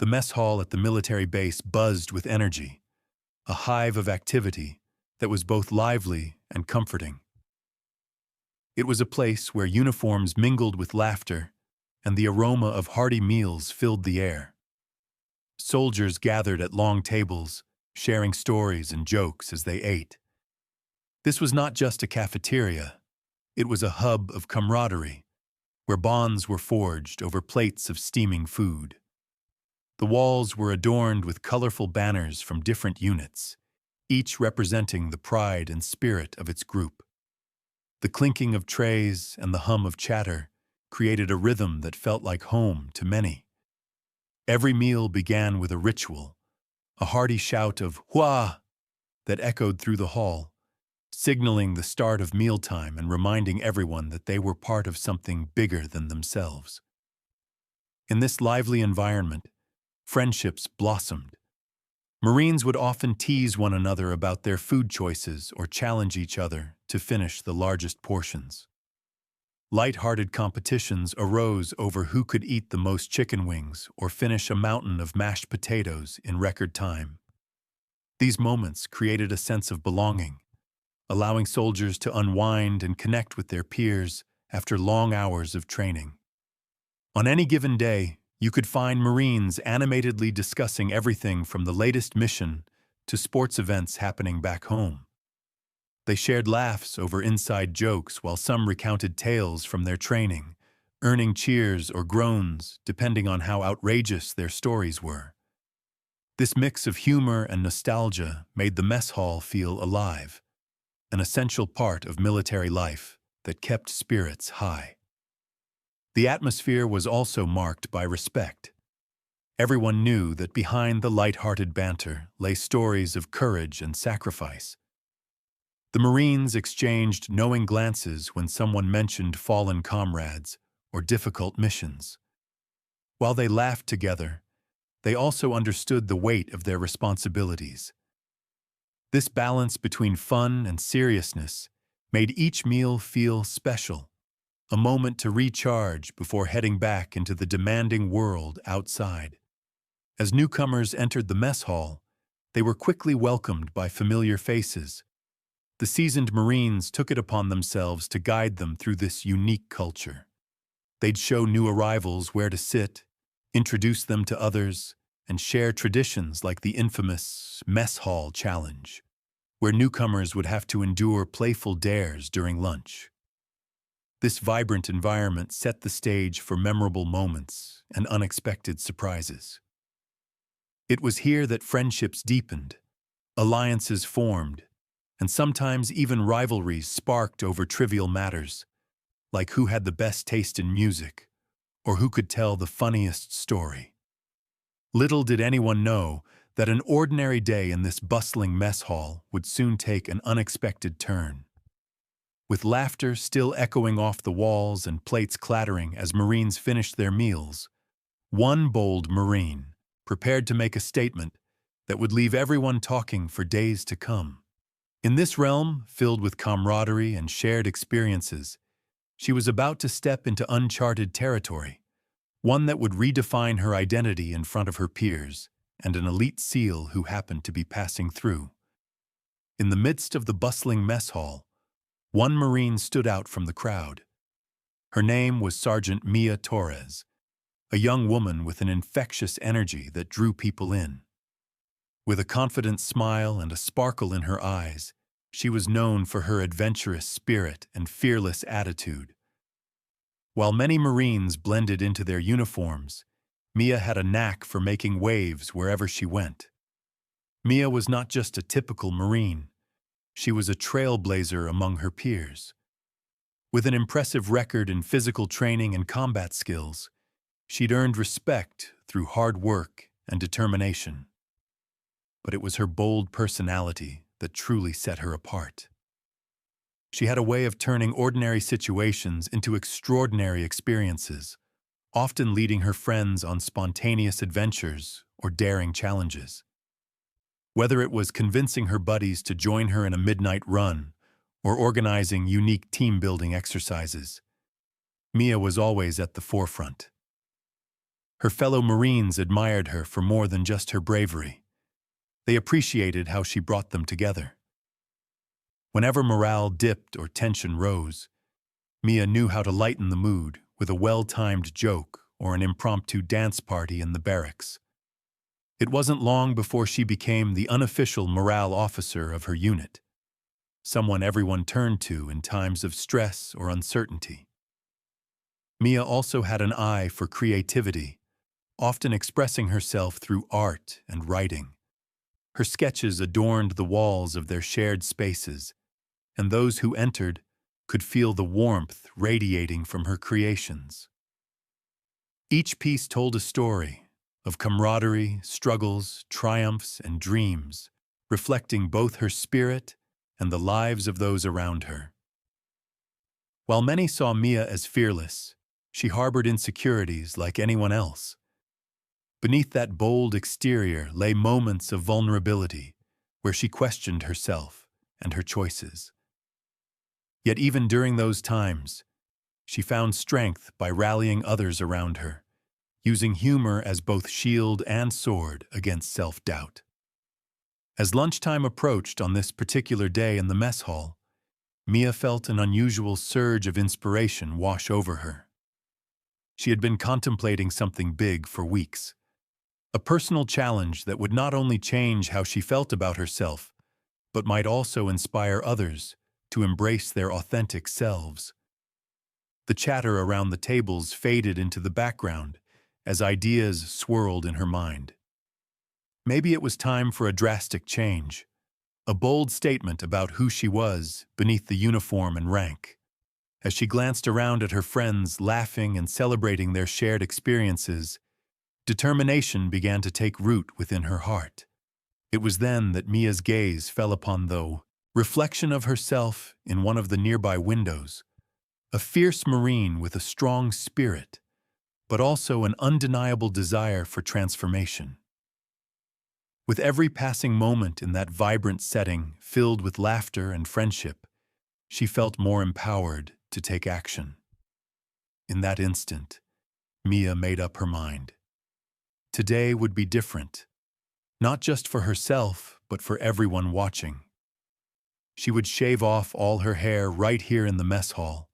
The mess hall at the military base buzzed with energy, a hive of activity that was both lively and comforting. It was a place where uniforms mingled with laughter, and the aroma of hearty meals filled the air. Soldiers gathered at long tables, sharing stories and jokes as they ate. This was not just a cafeteria, it was a hub of camaraderie, where bonds were forged over plates of steaming food. The walls were adorned with colorful banners from different units, each representing the pride and spirit of its group. The clinking of trays and the hum of chatter created a rhythm that felt like home to many. Every meal began with a ritual, a hearty shout of "Hua!" that echoed through the hall, signaling the start of mealtime and reminding everyone that they were part of something bigger than themselves. In this lively environment, friendships blossomed. Marines would often tease one another about their food choices or challenge each other to finish the largest portions. Light-hearted competitions arose over who could eat the most chicken wings or finish a mountain of mashed potatoes in record time. These moments created a sense of belonging, allowing soldiers to unwind and connect with their peers after long hours of training. On any given day, you could find Marines animatedly discussing everything from the latest mission to sports events happening back home. They shared laughs over inside jokes while some recounted tales from their training, earning cheers or groans depending on how outrageous their stories were. This mix of humor and nostalgia made the mess hall feel alive, an essential part of military life that kept spirits high. The atmosphere was also marked by respect. Everyone knew that behind the light-hearted banter lay stories of courage and sacrifice. The Marines exchanged knowing glances when someone mentioned fallen comrades or difficult missions. While they laughed together, they also understood the weight of their responsibilities. This balance between fun and seriousness made each meal feel special, a moment to recharge before heading back into the demanding world outside. As newcomers entered the mess hall, they were quickly welcomed by familiar faces. The seasoned Marines took it upon themselves to guide them through this unique culture. They'd show new arrivals where to sit, introduce them to others, and share traditions like the infamous mess hall challenge, where newcomers would have to endure playful dares during lunch. This vibrant environment set the stage for memorable moments and unexpected surprises. It was here that friendships deepened, alliances formed, and sometimes even rivalries sparked over trivial matters, like who had the best taste in music or who could tell the funniest story. Little did anyone know that an ordinary day in this bustling mess hall would soon take an unexpected turn. With laughter still echoing off the walls and plates clattering as Marines finished their meals, one bold Marine prepared to make a statement that would leave everyone talking for days to come. In this realm, filled with camaraderie and shared experiences, she was about to step into uncharted territory, one that would redefine her identity in front of her peers and an elite SEAL who happened to be passing through. In the midst of the bustling mess hall, one Marine stood out from the crowd. Her name was Sergeant Mia Torres, a young woman with an infectious energy that drew people in. With a confident smile and a sparkle in her eyes, she was known for her adventurous spirit and fearless attitude. While many Marines blended into their uniforms, Mia had a knack for making waves wherever she went. Mia was not just a typical Marine. She was a trailblazer among her peers. With an impressive record in physical training and combat skills, she'd earned respect through hard work and determination. But it was her bold personality that truly set her apart. She had a way of turning ordinary situations into extraordinary experiences, often leading her friends on spontaneous adventures or daring challenges. Whether it was convincing her buddies to join her in a midnight run or organizing unique team-building exercises, Mia was always at the forefront. Her fellow Marines admired her for more than just her bravery. They appreciated how she brought them together. Whenever morale dipped or tension rose, Mia knew how to lighten the mood with a well-timed joke or an impromptu dance party in the barracks. It wasn't long before she became the unofficial morale officer of her unit, someone everyone turned to in times of stress or uncertainty. Mia also had an eye for creativity, often expressing herself through art and writing. Her sketches adorned the walls of their shared spaces, and those who entered could feel the warmth radiating from her creations. Each piece told a story of camaraderie, struggles, triumphs, and dreams, reflecting both her spirit and the lives of those around her. While many saw Mia as fearless, she harbored insecurities like anyone else. Beneath that bold exterior lay moments of vulnerability, where she questioned herself and her choices. Yet even during those times, she found strength by rallying others around her, using humor as both shield and sword against self-doubt. As lunchtime approached on this particular day in the mess hall, Mia felt an unusual surge of inspiration wash over her. She had been contemplating something big for weeks, a personal challenge that would not only change how she felt about herself, but might also inspire others to embrace their authentic selves. The chatter around the tables faded into the background as ideas swirled in her mind. Maybe it was time for a drastic change, a bold statement about who she was beneath the uniform and rank. As she glanced around at her friends, laughing and celebrating their shared experiences, determination began to take root within her heart. It was then that Mia's gaze fell upon the reflection of herself in one of the nearby windows, a fierce Marine with a strong spirit, but also an undeniable desire for transformation. With every passing moment in that vibrant setting filled with laughter and friendship, she felt more empowered to take action. In that instant, Mia made up her mind. Today would be different, not just for herself, but for everyone watching. She would shave off all her hair right here in the mess hall,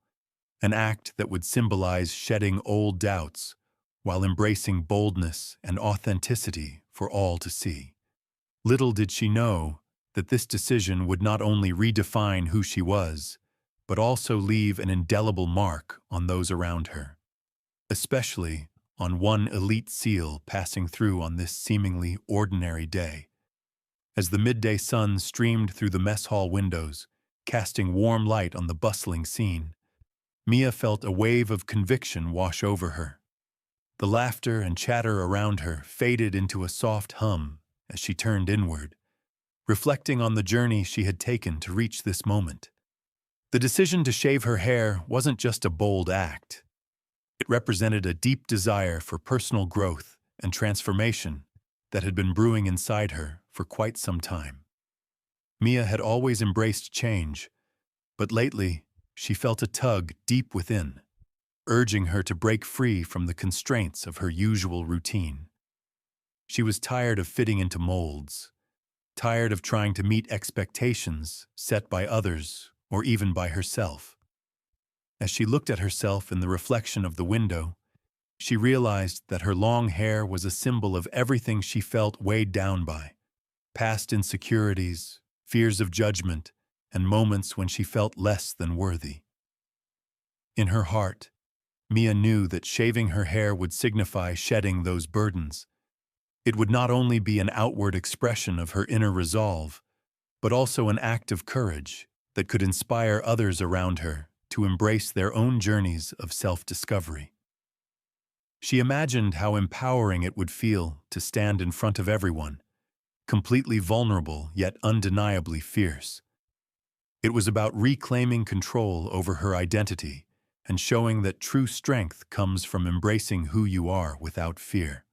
an act that would symbolize shedding old doubts while embracing boldness and authenticity for all to see. Little did she know that this decision would not only redefine who she was, but also leave an indelible mark on those around her, especially on one elite SEAL passing through on this seemingly ordinary day. As the midday sun streamed through the mess hall windows, casting warm light on the bustling scene, Mia felt a wave of conviction wash over her. The laughter and chatter around her faded into a soft hum as she turned inward, reflecting on the journey she had taken to reach this moment. The decision to shave her hair wasn't just a bold act. It represented a deep desire for personal growth and transformation that had been brewing inside her for quite some time. Mia had always embraced change, but lately she felt a tug deep within, urging her to break free from the constraints of her usual routine. She was tired of fitting into molds, tired of trying to meet expectations set by others or even by herself. As she looked at herself in the reflection of the window, she realized that her long hair was a symbol of everything she felt weighed down by: past insecurities, fears of judgment, and moments when she felt less than worthy. In her heart, Mia knew that shaving her hair would signify shedding those burdens. It would not only be an outward expression of her inner resolve, but also an act of courage that could inspire others around her to embrace their own journeys of self-discovery. She imagined how empowering it would feel to stand in front of everyone, completely vulnerable yet undeniably fierce. It was about reclaiming control over her identity and showing that true strength comes from embracing who you are without fear.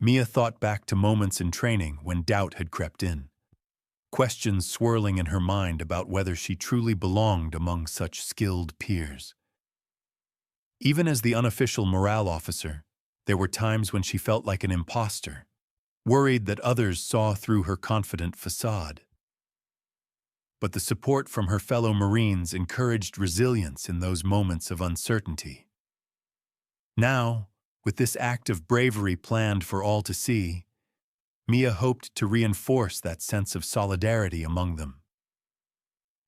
Mia thought back to moments in training when doubt had crept in, questions swirling in her mind about whether she truly belonged among such skilled peers. Even as the unofficial morale officer, There were times when she felt like an imposter, worried that others saw through her confident facade. But the support from her fellow Marines encouraged resilience in those moments of uncertainty. Now, with this act of bravery planned for all to see, Mia hoped to reinforce that sense of solidarity among them.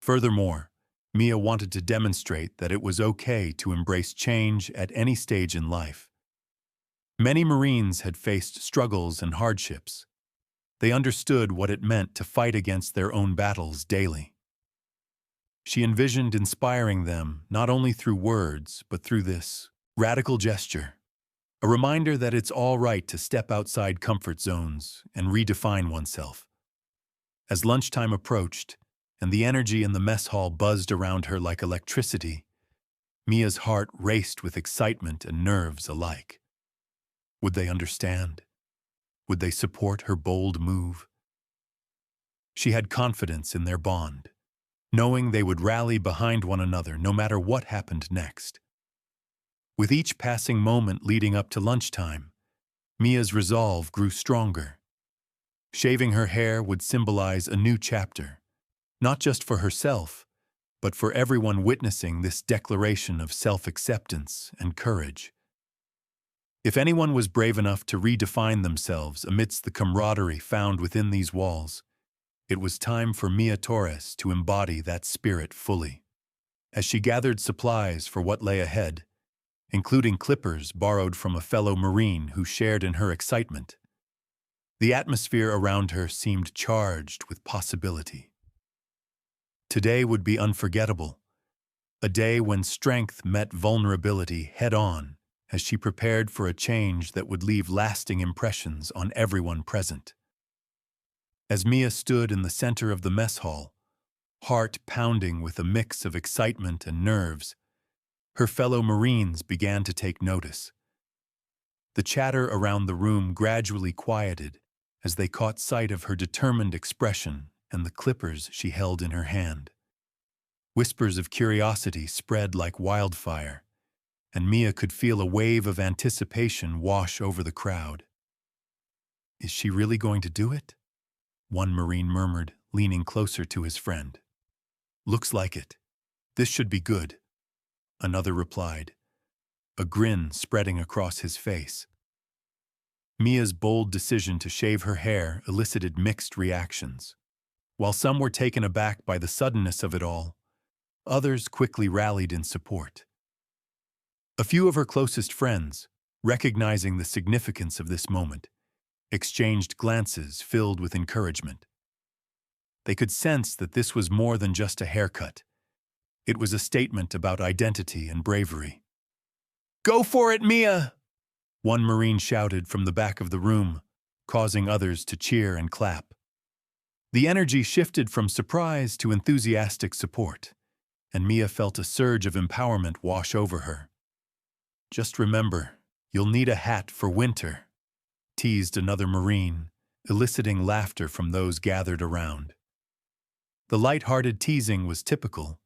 Furthermore, Mia wanted to demonstrate that it was okay to embrace change at any stage in life. Many Marines had faced struggles and hardships. They understood what it meant to fight against their own battles daily. She envisioned inspiring them not only through words, but through this radical gesture, a reminder that it's all right to step outside comfort zones and redefine oneself. As lunchtime approached, and the energy in the mess hall buzzed around her like electricity, Mia's heart raced with excitement and nerves alike. Would they understand? Would they support her bold move? She had confidence in their bond, knowing they would rally behind one another no matter what happened next. With each passing moment leading up to lunchtime, Mia's resolve grew stronger. Shaving her hair would symbolize a new chapter, not just for herself, but for everyone witnessing this declaration of self-acceptance and courage. If anyone was brave enough to redefine themselves amidst the camaraderie found within these walls, it was time for Mia Torres to embody that spirit fully. As she gathered supplies for what lay ahead, including clippers borrowed from a fellow Marine who shared in her excitement, the atmosphere around her seemed charged with possibility. Today would be unforgettable, a day when strength met vulnerability head-on as she prepared for a change that would leave lasting impressions on everyone present. As Mia stood in the center of the mess hall, heart pounding with a mix of excitement and nerves, her fellow Marines began to take notice. The chatter around the room gradually quieted as they caught sight of her determined expression and the clippers she held in her hand. Whispers of curiosity spread like wildfire, and Mia could feel a wave of anticipation wash over the crowd. "Is she really going to do it?" one Marine murmured, leaning closer to his friend. "Looks like it. This should be good," another replied, a grin spreading across his face. Mia's bold decision to shave her hair elicited mixed reactions. While some were taken aback by the suddenness of it all, others quickly rallied in support. A few of her closest friends, recognizing the significance of this moment, exchanged glances filled with encouragement. They could sense that this was more than just a haircut. It was a statement about identity and bravery. "Go for it, Mia!" one Marine shouted from the back of the room, causing others to cheer and clap. The energy shifted from surprise to enthusiastic support, and Mia felt a surge of empowerment wash over her. "Just remember, you'll need a hat for winter," teased another Marine, eliciting laughter from those gathered around. The light-hearted teasing was typical.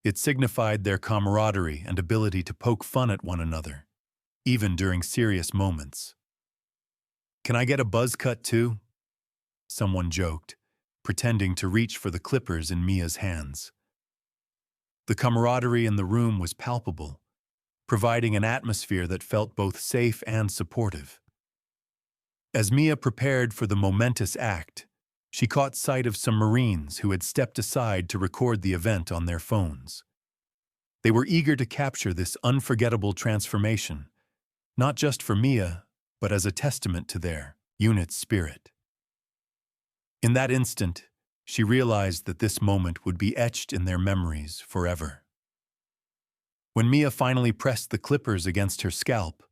It signified their camaraderie and ability to poke fun at one another, even during serious moments. "Can I get a buzz cut too?" someone joked, pretending to reach for the clippers in Mia's hands. The camaraderie in the room was palpable, providing an atmosphere that felt both safe and supportive. As Mia prepared for the momentous act, she caught sight of some Marines who had stepped aside to record the event on their phones. They were eager to capture this unforgettable transformation, not just for Mia, but as a testament to their unit spirit. In that instant, she realized that this moment would be etched in their memories forever. When Mia finally pressed the clippers against her scalp,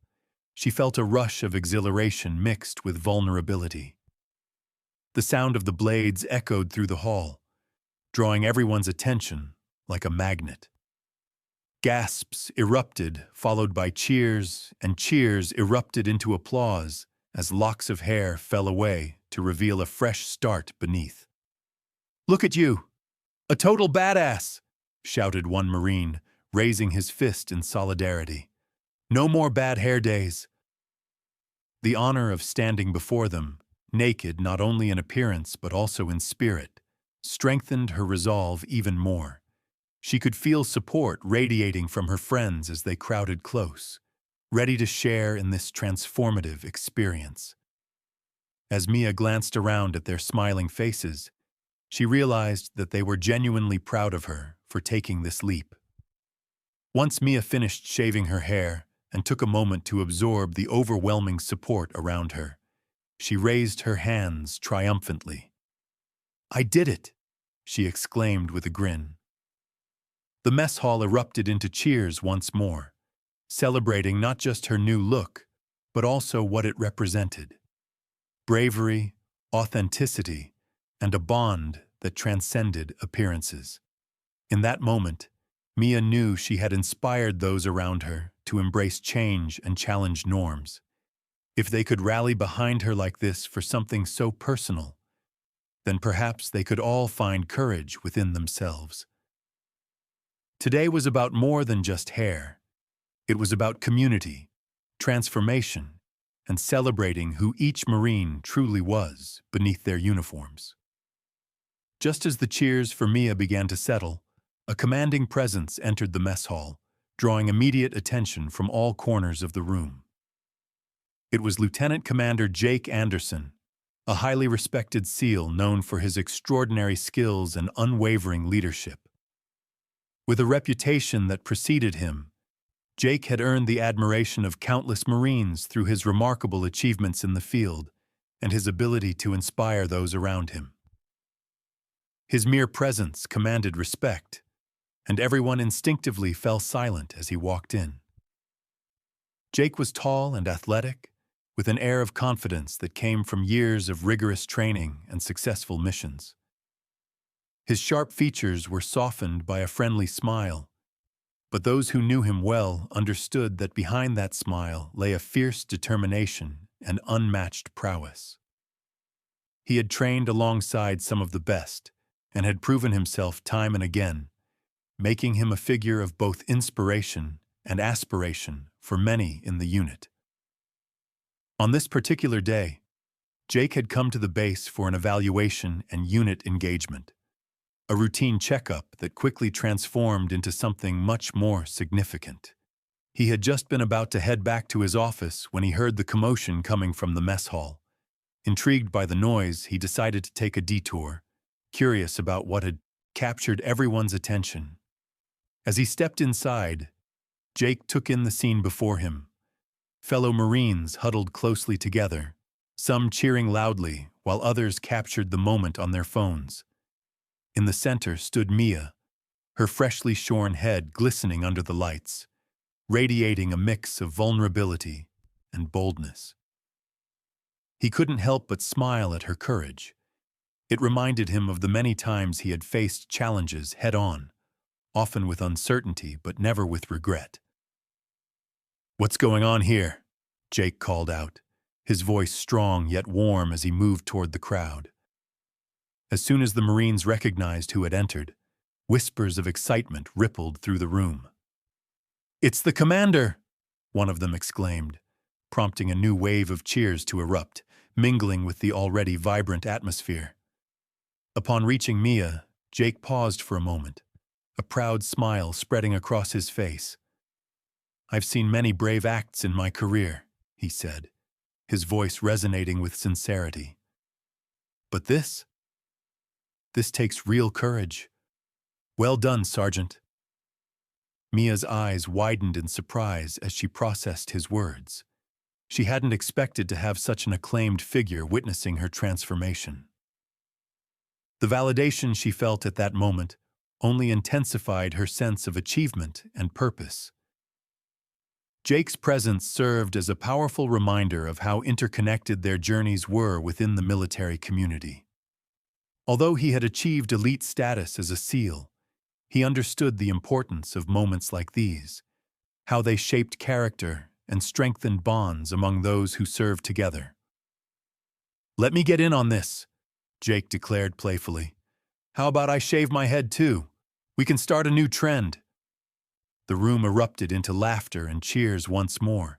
she felt a rush of exhilaration mixed with vulnerability. The sound of the blades echoed through the hall, drawing everyone's attention like a magnet. Gasps erupted, followed by cheers, and cheers erupted into applause as locks of hair fell away to reveal a fresh start beneath. "Look at you! A total badass!" shouted one Marine, raising his fist in solidarity. "No more bad hair days." The honor of standing before them, naked not only in appearance but also in spirit, strengthened her resolve even more. She could feel support radiating from her friends as they crowded close, ready to share in this transformative experience. As Mia glanced around at their smiling faces, she realized that they were genuinely proud of her for taking this leap. Once Mia finished shaving her hair and took a moment to absorb the overwhelming support around her, she raised her hands triumphantly. "I did it!" she exclaimed with a grin. The mess hall erupted into cheers once more, celebrating not just her new look, but also what it represented: bravery, authenticity, and a bond that transcended appearances. In that moment, Mia knew she had inspired those around her to embrace change and challenge norms. If they could rally behind her like this for something so personal, then perhaps they could all find courage within themselves. Today was about more than just hair. It was about community, transformation, and celebrating who each Marine truly was beneath their uniforms. Just as the cheers for Mia began to settle, a commanding presence entered the mess hall, drawing immediate attention from all corners of the room. It was Lieutenant Commander Jake Anderson, a highly respected SEAL known for his extraordinary skills and unwavering leadership. With a reputation that preceded him, Jake had earned the admiration of countless Marines through his remarkable achievements in the field and his ability to inspire those around him. His mere presence commanded respect, and everyone instinctively fell silent as he walked in. Jake was tall and athletic, with an air of confidence that came from years of rigorous training and successful missions. His sharp features were softened by a friendly smile, but those who knew him well understood that behind that smile lay a fierce determination and unmatched prowess. He had trained alongside some of the best and had proven himself time and again, making him a figure of both inspiration and aspiration for many in the unit. On this particular day, Jake had come to the base for an evaluation and unit engagement, a routine checkup that quickly transformed into something much more significant. He had just been about to head back to his office when he heard the commotion coming from the mess hall. Intrigued by the noise, he decided to take a detour, curious about what had captured everyone's attention. As he stepped inside, Jake took in the scene before him. Fellow Marines huddled closely together, some cheering loudly while others captured the moment on their phones. In the center stood Mia, her freshly shorn head glistening under the lights, radiating a mix of vulnerability and boldness. He couldn't help but smile at her courage. It reminded him of the many times he had faced challenges head-on, often with uncertainty but never with regret. "What's going on here?" Jake called out, his voice strong yet warm as he moved toward the crowd. As soon as the Marines recognized who had entered, whispers of excitement rippled through the room. "It's the commander!" one of them exclaimed, prompting a new wave of cheers to erupt, mingling with the already vibrant atmosphere. Upon reaching Mia, Jake paused for a moment, a proud smile spreading across his face. "I've seen many brave acts in my career," he said, his voice resonating with sincerity. "But this takes real courage. Well done, Sergeant." Mia's eyes widened in surprise as she processed his words. She hadn't expected to have such an acclaimed figure witnessing her transformation. The validation she felt at that moment only intensified her sense of achievement and purpose. Jake's presence served as a powerful reminder of how interconnected their journeys were within the military community. Although he had achieved elite status as a SEAL, he understood the importance of moments like these, how they shaped character and strengthened bonds among those who served together. "Let me get in on this," Jake declared playfully. "How about I shave my head too? We can start a new trend." The room erupted into laughter and cheers once more,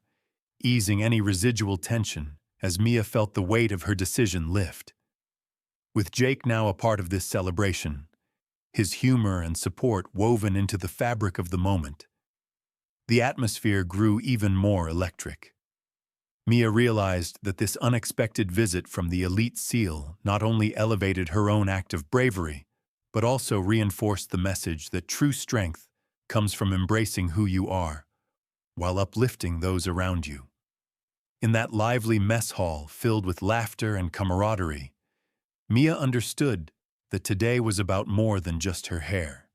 easing any residual tension as Mia felt the weight of her decision lift. With Jake now a part of this celebration, his humor and support woven into the fabric of the moment, the atmosphere grew even more electric. Mia realized that this unexpected visit from the elite SEAL not only elevated her own act of bravery, but also reinforced the message that true strength comes from embracing who you are, while uplifting those around you. In that lively mess hall filled with laughter and camaraderie, Mia understood that today was about more than just her hair.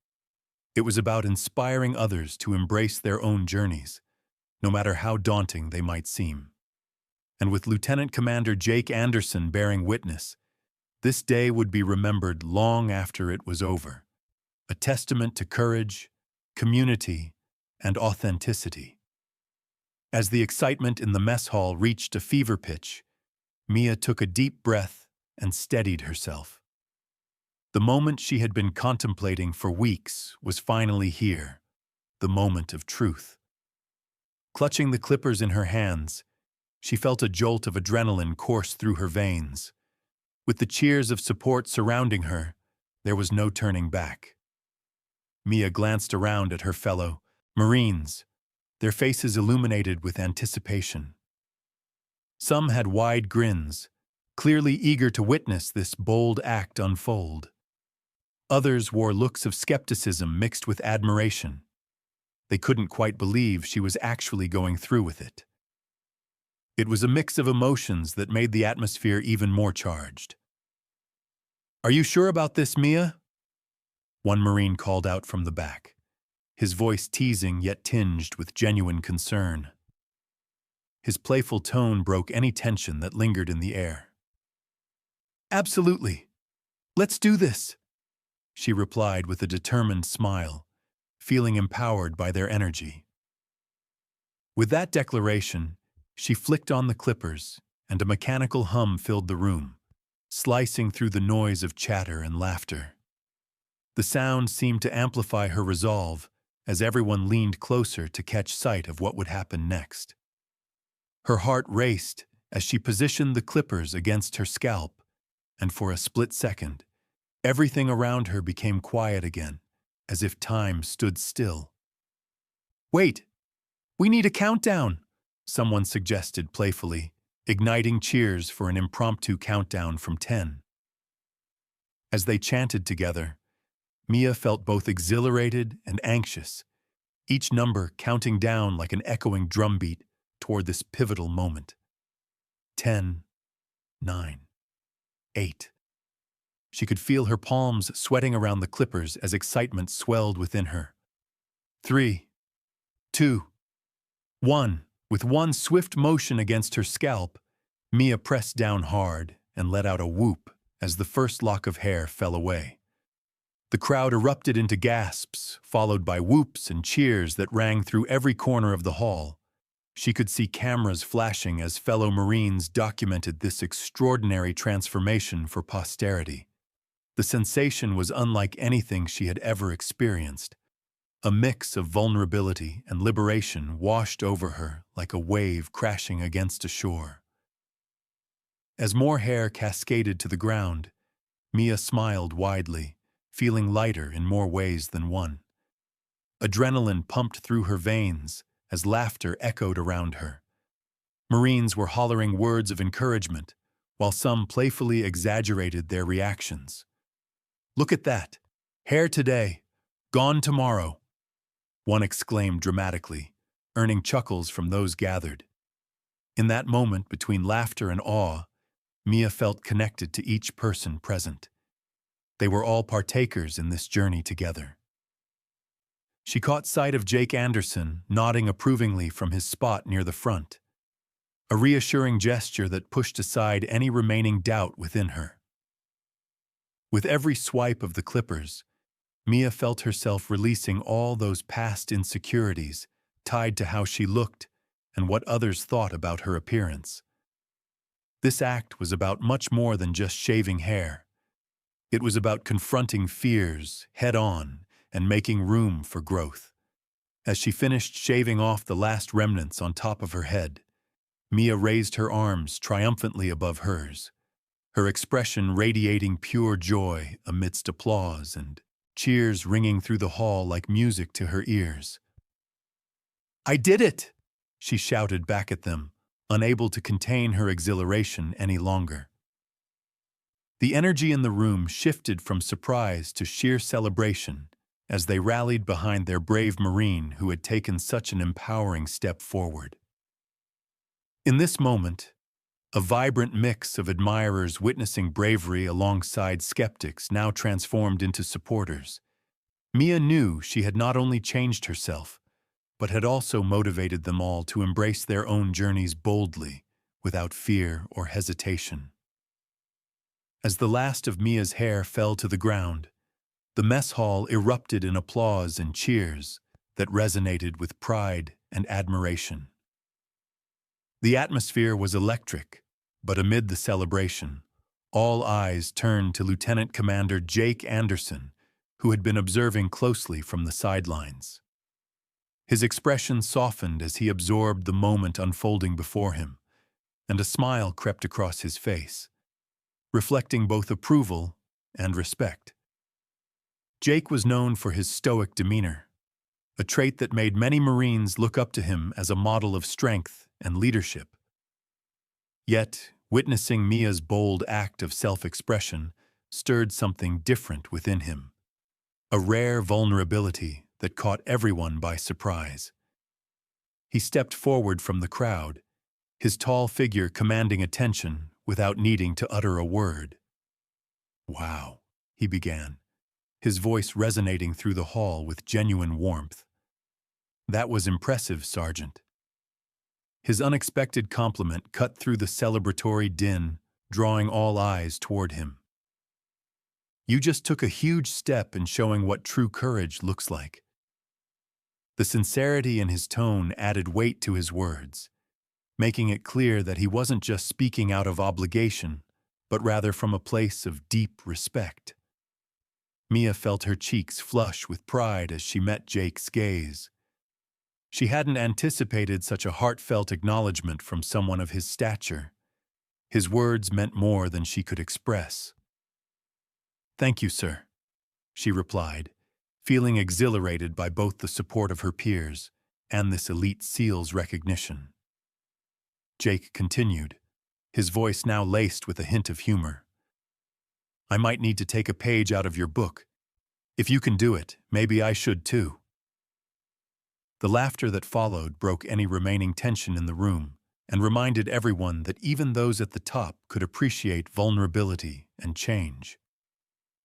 It was about inspiring others to embrace their own journeys, no matter how daunting they might seem. And with Lieutenant Commander Jake Anderson bearing witness, this day would be remembered long after it was over, a testament to courage, community, and authenticity. As the excitement in the mess hall reached a fever pitch, Mia took a deep breath and steadied herself. The moment she had been contemplating for weeks was finally here, the moment of truth. Clutching the clippers in her hands, she felt a jolt of adrenaline course through her veins. With the cheers of support surrounding her, there was no turning back. Mia glanced around at her fellow Marines, their faces illuminated with anticipation. Some had wide grins, clearly eager to witness this bold act unfold. Others wore looks of skepticism mixed with admiration. They couldn't quite believe she was actually going through with it. It was a mix of emotions that made the atmosphere even more charged. "Are you sure about this, Mia?" One Marine called out from the back, his voice teasing yet tinged with genuine concern. His playful tone broke any tension that lingered in the air. "Absolutely. Let's do this," she replied with a determined smile, feeling empowered by their energy. With that declaration, she flicked on the clippers, and a mechanical hum filled the room, slicing through the noise of chatter and laughter. The sound seemed to amplify her resolve as everyone leaned closer to catch sight of what would happen next. Her heart raced as she positioned the clippers against her scalp, and for a split second, everything around her became quiet again, as if time stood still. "Wait, we need a countdown," someone suggested playfully, igniting cheers for an impromptu countdown from 10. As they chanted together, Mia felt both exhilarated and anxious, each number counting down like an echoing drumbeat toward this pivotal moment. 10, 9, 8. She could feel her palms sweating around the clippers as excitement swelled within her. 3, 2, 1. With one swift motion against her scalp, Mia pressed down hard and let out a whoop as the first lock of hair fell away. The crowd erupted into gasps, followed by whoops and cheers that rang through every corner of the hall. She could see cameras flashing as fellow Marines documented this extraordinary transformation for posterity. The sensation was unlike anything she had ever experienced. A mix of vulnerability and liberation washed over her like a wave crashing against a shore. As more hair cascaded to the ground, Mia smiled widely, feeling lighter in more ways than one. Adrenaline pumped through her veins as laughter echoed around her. Marines were hollering words of encouragement, while some playfully exaggerated their reactions. "Look at that! Hair today, gone tomorrow," one exclaimed dramatically, earning chuckles from those gathered. In that moment between laughter and awe, Mia felt connected to each person present. They were all partakers in this journey together. She caught sight of Jake Anderson nodding approvingly from his spot near the front, a reassuring gesture that pushed aside any remaining doubt within her. With every swipe of the clippers, Mia felt herself releasing all those past insecurities tied to how she looked and what others thought about her appearance. This act was about much more than just shaving hair. It was about confronting fears head-on and making room for growth. As she finished shaving off the last remnants on top of her head, Mia raised her arms triumphantly above hers, her expression radiating pure joy amidst applause and cheers ringing through the hall like music to her ears. "I did it!" she shouted back at them, unable to contain her exhilaration any longer. The energy in the room shifted from surprise to sheer celebration as they rallied behind their brave Marine who had taken such an empowering step forward. In this moment, a vibrant mix of admirers witnessing bravery alongside skeptics now transformed into supporters. Mia knew she had not only changed herself, but had also motivated them all to embrace their own journeys boldly, without fear or hesitation. As the last of Mia's hair fell to the ground, the mess hall erupted in applause and cheers that resonated with pride and admiration. The atmosphere was electric, but amid the celebration, all eyes turned to Lieutenant Commander Jake Anderson, who had been observing closely from the sidelines. His expression softened as he absorbed the moment unfolding before him, and a smile crept across his face, reflecting both approval and respect. Jake was known for his stoic demeanor, a trait that made many Marines look up to him as a model of strength and leadership. Yet, witnessing Mia's bold act of self-expression stirred something different within him, a rare vulnerability that caught everyone by surprise. He stepped forward from the crowd, his tall figure commanding attention without needing to utter a word. "Wow," he began, his voice resonating through the hall with genuine warmth. "That was impressive, Sergeant." His unexpected compliment cut through the celebratory din, drawing all eyes toward him. "You just took a huge step in showing what true courage looks like." The sincerity in his tone added weight to his words, making it clear that he wasn't just speaking out of obligation, but rather from a place of deep respect. Mia felt her cheeks flush with pride as she met Jake's gaze. She hadn't anticipated such a heartfelt acknowledgement from someone of his stature. His words meant more than she could express. "Thank you, sir," she replied, feeling exhilarated by both the support of her peers and this elite SEAL's recognition. Jake continued, his voice now laced with a hint of humor. "I might need to take a page out of your book. If you can do it, maybe I should too." The laughter that followed broke any remaining tension in the room and reminded everyone that even those at the top could appreciate vulnerability and change.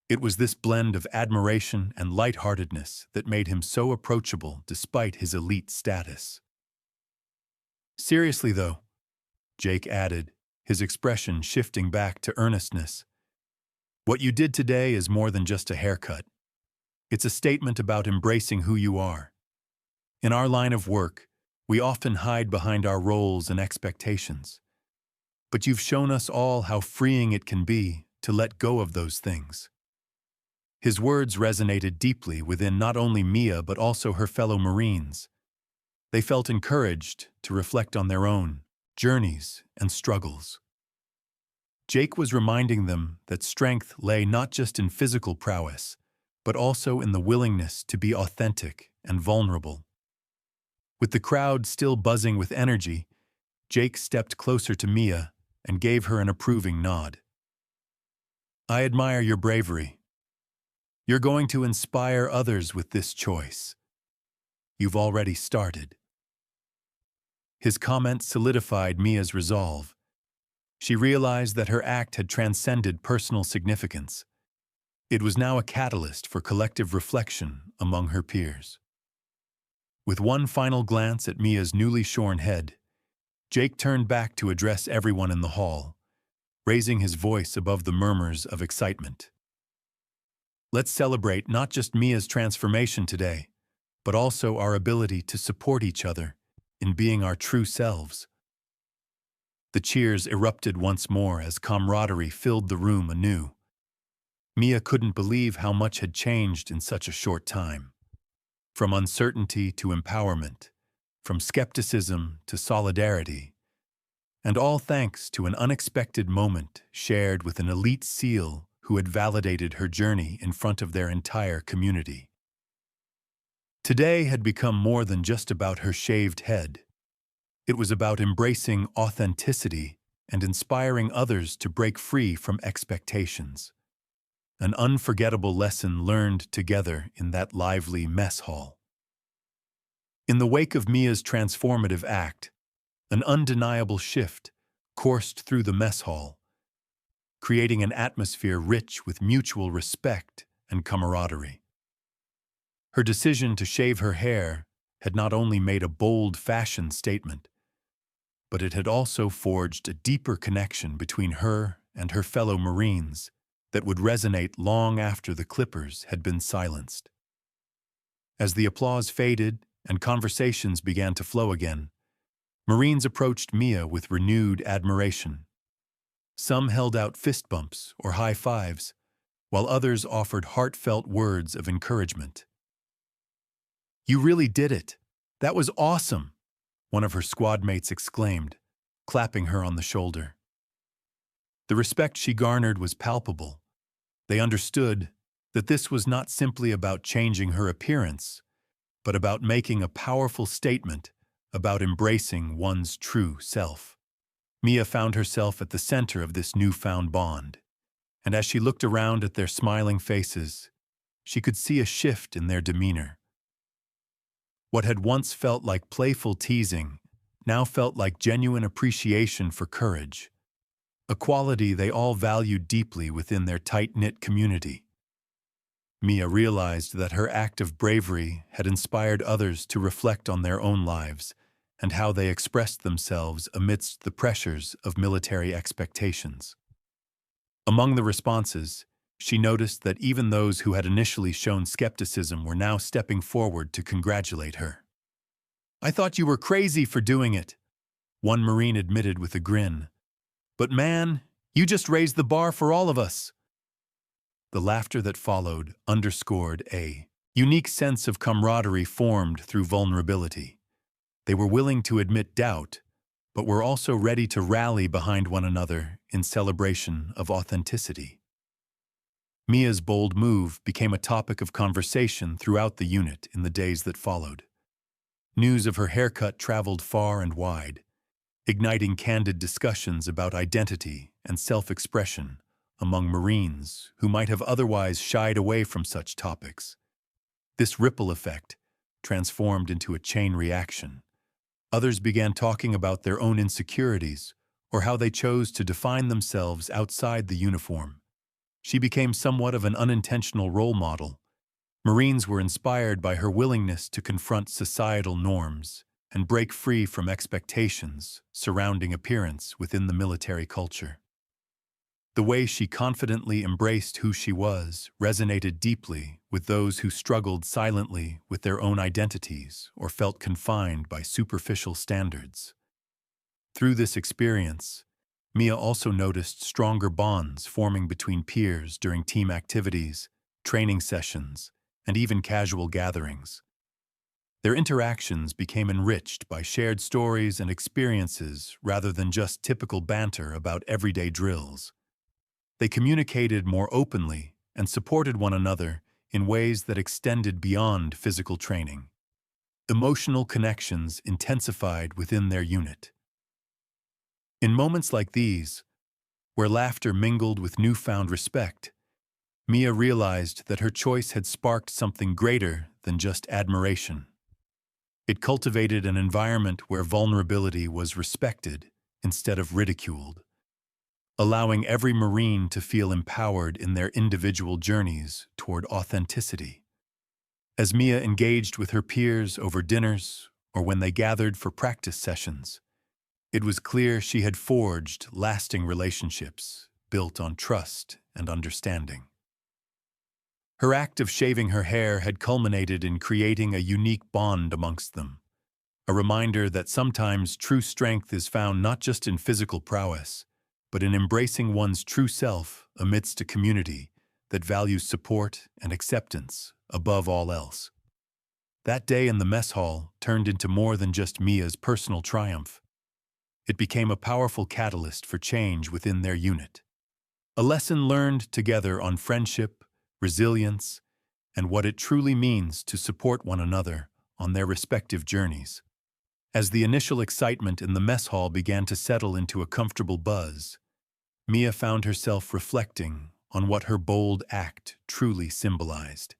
It was this blend of admiration and lightheartedness that made him so approachable despite his elite status. "Seriously, though," Jake added, his expression shifting back to earnestness, "what you did today is more than just a haircut. It's a statement about embracing who you are. In our line of work, we often hide behind our roles and expectations. But you've shown us all how freeing it can be to let go of those things." His words resonated deeply within not only Mia but also her fellow Marines. They felt encouraged to reflect on their own journeys and struggles. Jake was reminding them that strength lay not just in physical prowess, but also in the willingness to be authentic and vulnerable. With the crowd still buzzing with energy, Jake stepped closer to Mia and gave her an approving nod. "I admire your bravery. You're going to inspire others with this choice. You've already started." His comment solidified Mia's resolve. She realized that her act had transcended personal significance. It was now a catalyst for collective reflection among her peers. With one final glance at Mia's newly shorn head, Jake turned back to address everyone in the hall, raising his voice above the murmurs of excitement. "Let's celebrate not just Mia's transformation today, but also our ability to support each other in being our true selves." The cheers erupted once more as camaraderie filled the room anew. Mia couldn't believe how much had changed in such a short time. From uncertainty to empowerment, from skepticism to solidarity, And all thanks to an unexpected moment shared with an elite SEAL who had validated her journey in front of their entire community. Today had become more than just about her shaved head. It was about embracing authenticity and inspiring others to break free from expectations. An unforgettable lesson learned together in that lively mess hall. In the wake of Mia's transformative act, an undeniable shift coursed through the mess hall, creating an atmosphere rich with mutual respect and camaraderie. Her decision to shave her hair had not only made a bold fashion statement, but it had also forged a deeper connection between her and her fellow Marines that would resonate long after the clippers had been silenced. As the applause faded and conversations began to flow again, Marines approached Mia with renewed admiration. Some held out fist bumps or high fives, while others offered heartfelt words of encouragement. "You really did it! That was awesome!" one of her squad mates exclaimed, clapping her on the shoulder. The respect she garnered was palpable. They understood that this was not simply about changing her appearance, but about making a powerful statement about embracing one's true self. Mia found herself at the center of this newfound bond, and as she looked around at their smiling faces, she could see a shift in their demeanor. What had once felt like playful teasing now felt like genuine appreciation for courage, a quality they all valued deeply within their tight-knit community. Mia realized that her act of bravery had inspired others to reflect on their own lives and how they expressed themselves amidst the pressures of military expectations. Among the responses, she noticed that even those who had initially shown skepticism were now stepping forward to congratulate her. "I thought you were crazy for doing it," one Marine admitted with a grin. "But man, you just raised the bar for all of us." The laughter that followed underscored a unique sense of camaraderie formed through vulnerability. They were willing to admit doubt, but were also ready to rally behind one another in celebration of authenticity. Mia's bold move became a topic of conversation throughout the unit in the days that followed. News of her haircut traveled far and wide, igniting candid discussions about identity and self-expression among Marines who might have otherwise shied away from such topics. This ripple effect transformed into a chain reaction. Others began talking about their own insecurities or how they chose to define themselves outside the uniform. She became somewhat of an unintentional role model. Marines were inspired by her willingness to confront societal norms and break free from expectations surrounding appearance within the military culture. The way she confidently embraced who she was resonated deeply with those who struggled silently with their own identities or felt confined by superficial standards. Through this experience, Mia also noticed stronger bonds forming between peers during team activities, training sessions, and even casual gatherings. Their interactions became enriched by shared stories and experiences rather than just typical banter about everyday drills. They communicated more openly and supported one another in ways that extended beyond physical training. Emotional connections intensified within their unit. In moments like these, where laughter mingled with newfound respect, Mia realized that her choice had sparked something greater than just admiration. It cultivated an environment where vulnerability was respected instead of ridiculed, allowing every Marine to feel empowered in their individual journeys toward authenticity. As Mia engaged with her peers over dinners or when they gathered for practice sessions, it was clear she had forged lasting relationships built on trust and understanding. Her act of shaving her hair had culminated in creating a unique bond amongst them, a reminder that sometimes true strength is found not just in physical prowess, but in embracing one's true self amidst a community that values support and acceptance above all else. That day in the mess hall turned into more than just Mia's personal triumph. It became a powerful catalyst for change within their unit. A lesson learned together on friendship, resilience, and what it truly means to support one another on their respective journeys. As the initial excitement in the mess hall began to settle into a comfortable buzz, Mia found herself reflecting on what her bold act truly symbolized.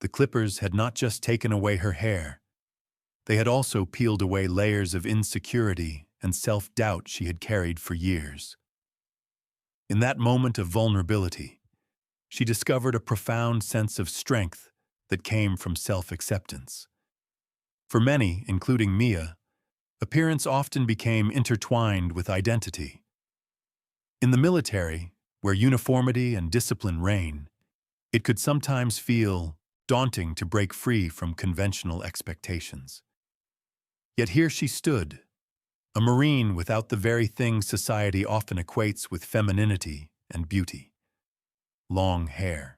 The clippers had not just taken away her hair, they had also peeled away layers of insecurity and self-doubt she had carried for years. In that moment of vulnerability, she discovered a profound sense of strength that came from self-acceptance. For many, including Mia, appearance often became intertwined with identity. In the military, where uniformity and discipline reign, it could sometimes feel daunting to break free from conventional expectations. Yet here she stood, a Marine without the very things society often equates with femininity and beauty: long hair.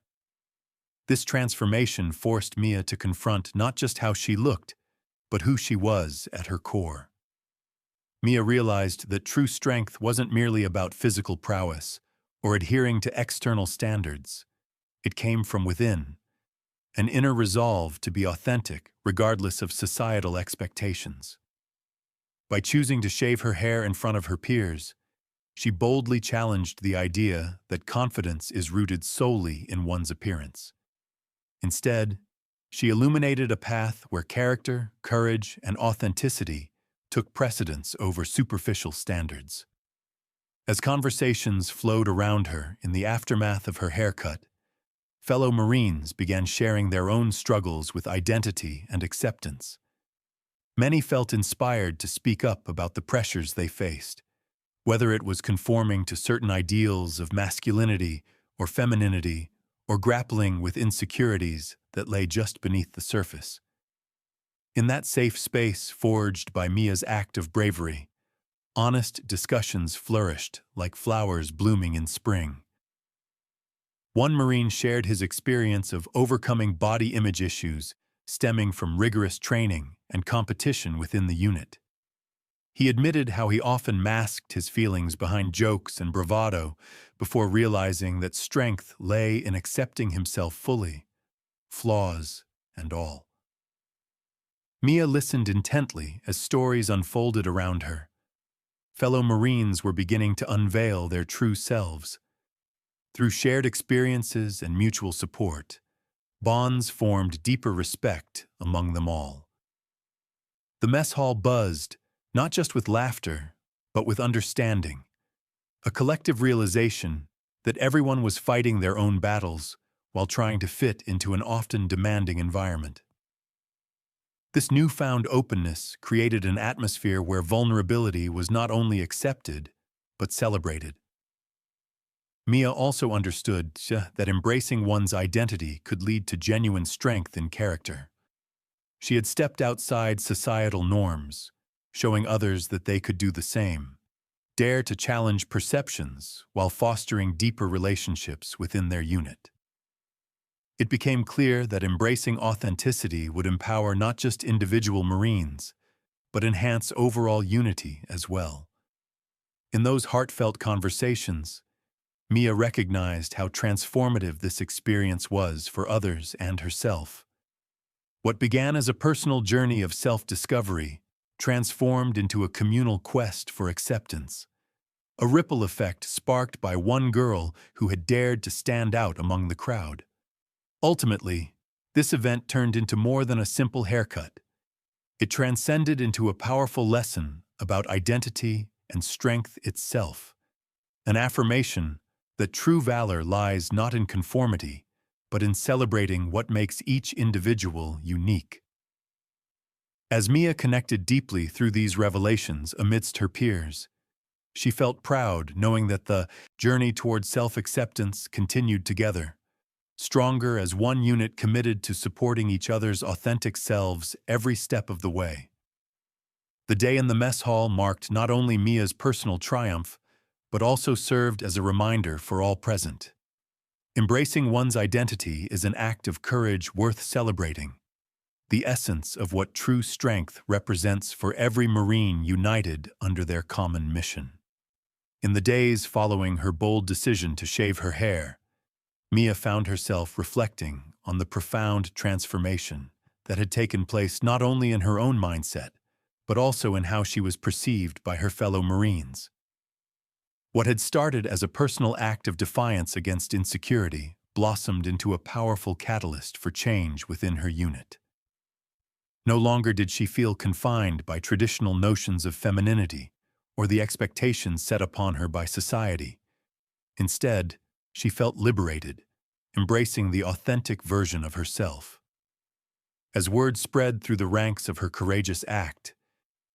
This transformation forced Mia to confront not just how she looked, but who she was at her core. Mia realized that true strength wasn't merely about physical prowess or adhering to external standards. It came from within, an inner resolve to be authentic regardless of societal expectations. By choosing to shave her hair in front of her peers, she boldly challenged the idea that confidence is rooted solely in one's appearance. Instead, she illuminated a path where character, courage, and authenticity took precedence over superficial standards. As conversations flowed around her in the aftermath of her haircut, fellow Marines began sharing their own struggles with identity and acceptance. Many felt inspired to speak up about the pressures they faced, whether it was conforming to certain ideals of masculinity or femininity, or grappling with insecurities that lay just beneath the surface. In that safe space forged by Mia's act of bravery, honest discussions flourished like flowers blooming in spring. One Marine shared his experience of overcoming body image issues stemming from rigorous training and competition within the unit. He admitted how he often masked his feelings behind jokes and bravado before realizing that strength lay in accepting himself fully, flaws and all. Mia listened intently as stories unfolded around her. Fellow Marines were beginning to unveil their true selves. Through shared experiences and mutual support, bonds formed deeper respect among them all. The mess hall buzzed, not just with laughter, but with understanding, a collective realization that everyone was fighting their own battles while trying to fit into an often demanding environment. This newfound openness created an atmosphere where vulnerability was not only accepted, but celebrated. Mia also understood that embracing one's identity could lead to genuine strength in character. She had stepped outside societal norms, showing others that they could do the same, dare to challenge perceptions while fostering deeper relationships within their unit. It became clear that embracing authenticity would empower not just individual Marines, but enhance overall unity as well. In those heartfelt conversations, Mia recognized how transformative this experience was for others and herself. What began as a personal journey of self-discovery transformed into a communal quest for acceptance, a ripple effect sparked by one girl who had dared to stand out among the crowd. Ultimately, this event turned into more than a simple haircut. It transcended into a powerful lesson about identity and strength itself, an affirmation that true valor lies not in conformity, but in celebrating what makes each individual unique. As Mia connected deeply through these revelations amidst her peers, she felt proud knowing that the journey toward self-acceptance continued together, stronger as one unit committed to supporting each other's authentic selves every step of the way. The day in the mess hall marked not only Mia's personal triumph, but also served as a reminder for all present. Embracing one's identity is an act of courage worth celebrating. the essence of what true strength represents for every Marine united under their common mission. In the days following her bold decision to shave her hair, Mia found herself reflecting on the profound transformation that had taken place not only in her own mindset, but also in how she was perceived by her fellow Marines. What had started as a personal act of defiance against insecurity blossomed into a powerful catalyst for change within her unit. No longer did she feel confined by traditional notions of femininity or the expectations set upon her by society. Instead, she felt liberated, embracing the authentic version of herself. As word spread through the ranks of her courageous act,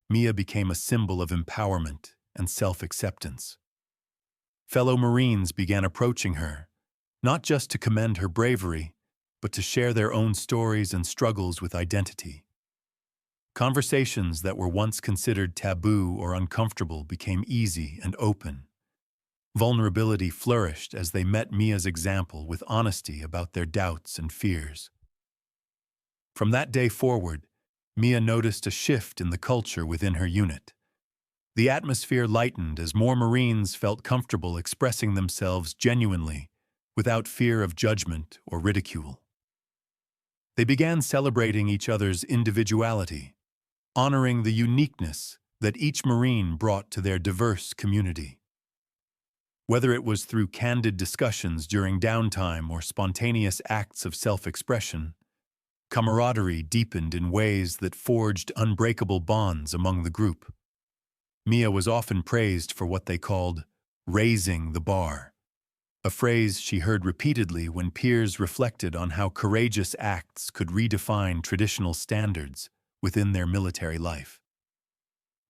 Mia became a symbol of empowerment and self-acceptance. Fellow Marines began approaching her, not just to commend her bravery, but to share their own stories and struggles with identity. Conversations that were once considered taboo or uncomfortable became easy and open. Vulnerability flourished as they met Mia's example with honesty about their doubts and fears. From that day forward, Mia noticed a shift in the culture within her unit. The atmosphere lightened as more Marines felt comfortable expressing themselves genuinely, without fear of judgment or ridicule. They began celebrating each other's individuality, honoring the uniqueness that each Marine brought to their diverse community. Whether it was through candid discussions during downtime or spontaneous acts of self-expression, camaraderie deepened in ways that forged unbreakable bonds among the group. Mia was often praised for what they called raising the bar, a phrase she heard repeatedly when peers reflected on how courageous acts could redefine traditional standards within their military life.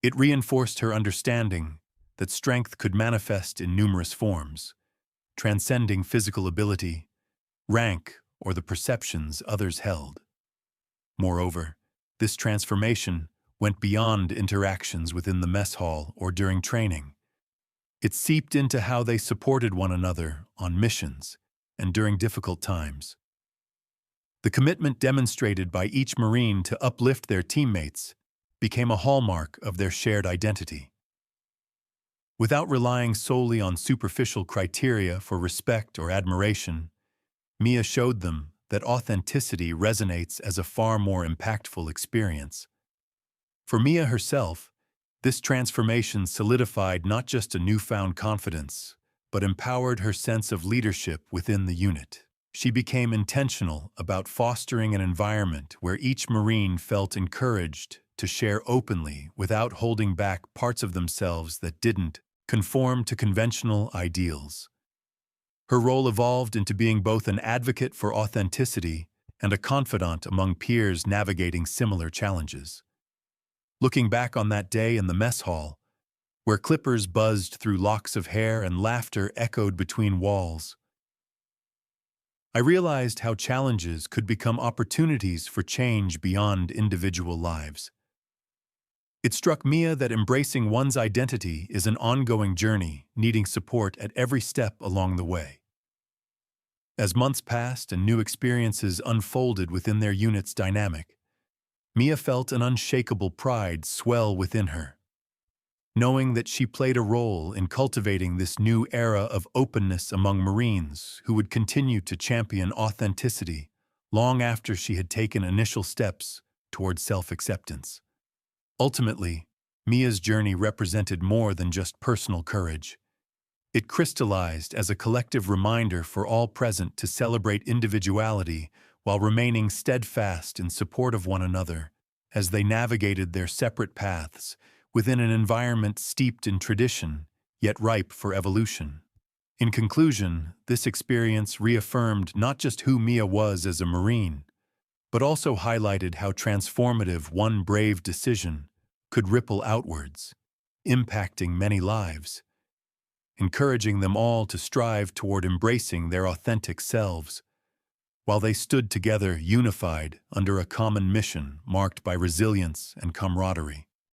It reinforced her understanding that strength could manifest in numerous forms, transcending physical ability, rank, or the perceptions others held. Moreover, this transformation went beyond interactions within the mess hall or during training. It seeped into how they supported one another on missions and during difficult times. The commitment demonstrated by each Marine to uplift their teammates became a hallmark of their shared identity. Without relying solely on superficial criteria for respect or admiration, Mia showed them that authenticity resonates as a far more impactful experience. For Mia herself, this transformation solidified not just a newfound confidence, but empowered her sense of leadership within the unit. She became intentional about fostering an environment where each Marine felt encouraged to share openly without holding back parts of themselves that didn't conform to conventional ideals. Her role evolved into being both an advocate for authenticity and a confidant among peers navigating similar challenges. Looking back on that day in the mess hall, where clippers buzzed through locks of hair and laughter echoed between walls, I realized how challenges could become opportunities for change beyond individual lives. It struck Mia that embracing one's identity is an ongoing journey, needing support at every step along the way. As months passed and new experiences unfolded within their unit's dynamic, Mia felt an unshakable pride swell within her, knowing that she played a role in cultivating this new era of openness among Marines who would continue to champion authenticity long after she had taken initial steps toward self-acceptance. Ultimately, Mia's journey represented more than just personal courage. It crystallized as a collective reminder for all present to celebrate individuality while remaining steadfast in support of one another as they navigated their separate paths within an environment steeped in tradition, yet ripe for evolution. In conclusion, this experience reaffirmed not just who Mia was as a Marine, but also highlighted how transformative one brave decision could ripple outwards, impacting many lives, encouraging them all to strive toward embracing their authentic selves, while they stood together unified under a common mission marked by resilience and camaraderie.